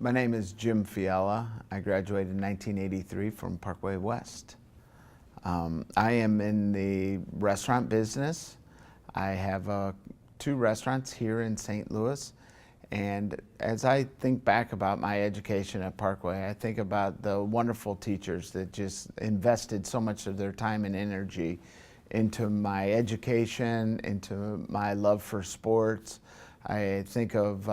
My name is Jim Fiala. I graduated in 1983 from Parkway West. I am in the restaurant business. I have 2 restaurants here in St. Louis. And as I think back about my education at Parkway, I think about the wonderful teachers that just invested so much of their time and energy into my education, into my love for sports. I think of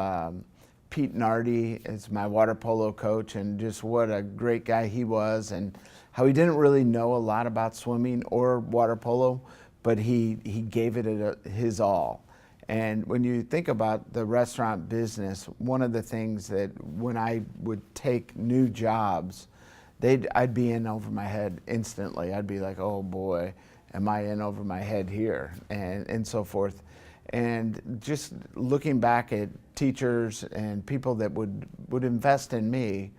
Pete Nardi as my water polo coach, and just what a great guy he was, and how he didn't really know a lot about swimming or water polo, but he gave it his all. And when you think about the restaurant business, one of the things that when I would take new jobs, I'd be in over my head instantly. I'd be like, oh boy, am I in over my head here, and so forth. And just looking back at teachers and people that would invest in me,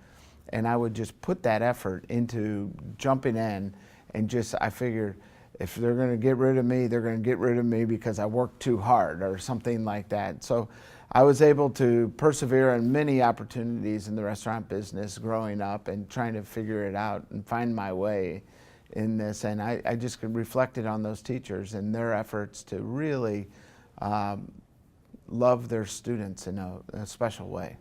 and I would just put that effort into jumping in, and just, I figured, if they're going to get rid of me, they're going to get rid of me because I worked too hard or something like that. So I was able to persevere in many opportunities in the restaurant business growing up and trying to figure it out and find my way in this. And I just reflected on those teachers and their efforts to really love their students in a special way.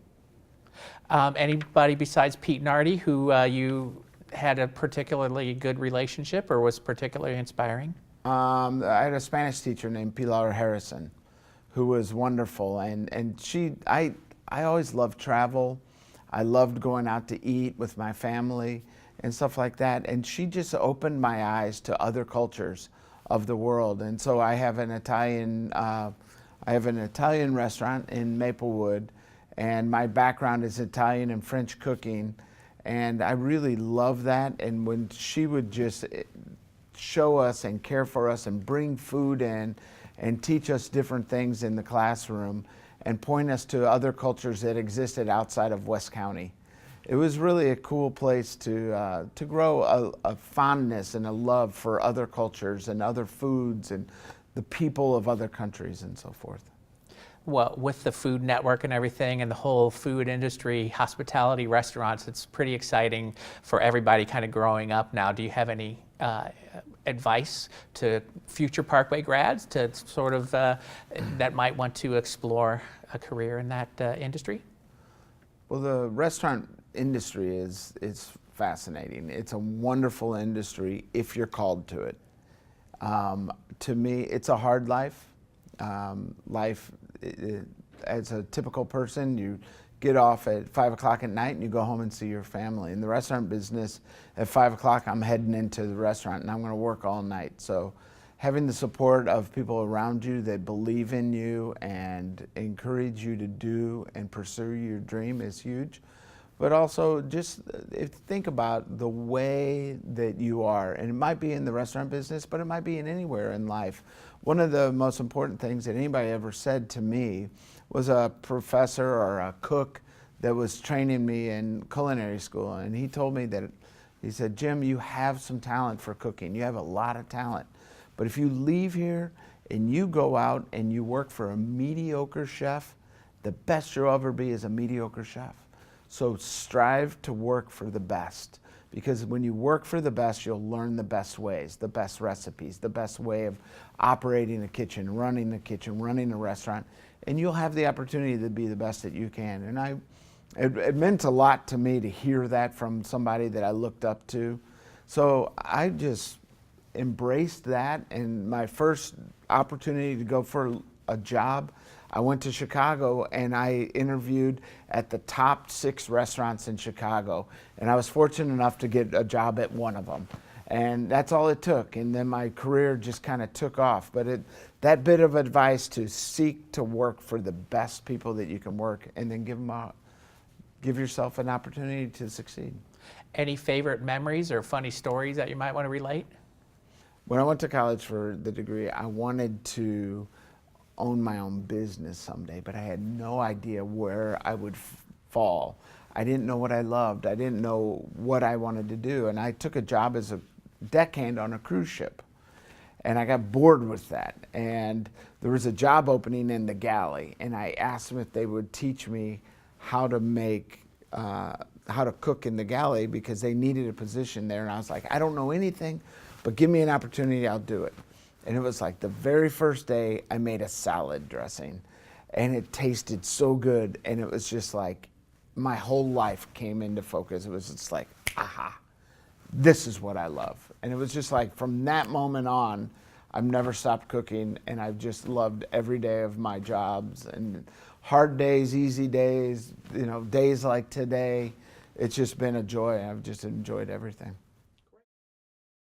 Anybody besides Pete Nardi who you had a particularly good relationship or was particularly inspiring? I had a Spanish teacher named Pilar Harrison, who was wonderful, and I always loved travel. I loved going out to eat with my family and stuff like that, and she just opened my eyes to other cultures of the world. And so I have an Italian restaurant in Maplewood, and my background is Italian and French cooking. And I really love that. And when she would just show us and care for us and bring food in and teach us different things in the classroom and point us to other cultures that existed outside of West County, it was really a cool place to grow a fondness and a love for other cultures and other foods and the people of other countries and so forth. Well, with the Food Network and everything and the whole food industry, hospitality, restaurants, it's pretty exciting for everybody kind of growing up now. Do you have any advice to future Parkway grads to sort of that might want to explore a career in that industry? Well, the restaurant industry is fascinating. It's a wonderful industry if you're called to it. To me, it's a hard life. As a typical person, you get off at 5 o'clock at night and you go home and see your family. In the restaurant business, at 5 o'clock, I'm heading into the restaurant and I'm going to work all night. So having the support of people around you that believe in you and encourage you to do and pursue your dream is huge. But also just think about the way that you are. And it might be in the restaurant business, but it might be in anywhere in life. One of the most important things that anybody ever said to me was a professor or a cook that was training me in culinary school. And he told me that, he said, Jim, you have some talent for cooking. You have a lot of talent. But if you leave here and you go out and you work for a mediocre chef, the best you'll ever be is a mediocre chef. So strive to work for the best, because when you work for the best, you'll learn the best ways, the best recipes, the best way of operating a kitchen, running a restaurant, and you'll have the opportunity to be the best that you can. And it meant a lot to me to hear that from somebody that I looked up to. So I just embraced that, and my first opportunity to go for a job, I went to Chicago and I interviewed at the top 6 restaurants in Chicago, and I was fortunate enough to get a job at one of them. And that's all it took, and then my career just kind of took off. But that bit of advice to seek to work for the best people that you can work, and then give yourself an opportunity to succeed. Any favorite memories or funny stories that you might want to relate? When I went to college for the degree, I wanted to own my own business someday, but I had no idea where I would fall. I didn't know what I loved. I didn't know what I wanted to do. And I took a job as a deckhand on a cruise ship. And I got bored with that. And there was a job opening in the galley. And I asked them if they would teach me how to make how to cook in the galley because they needed a position there. And I was like, I don't know anything, but give me an opportunity, I'll do it. And it was like the very first day I made a salad dressing and it tasted so good. And it was just like my whole life came into focus. It was just like, aha, this is what I love. And it was just like from that moment on, I've never stopped cooking, and I've just loved every day of my jobs, and hard days, easy days, days like today. It's just been a joy. I've just enjoyed everything.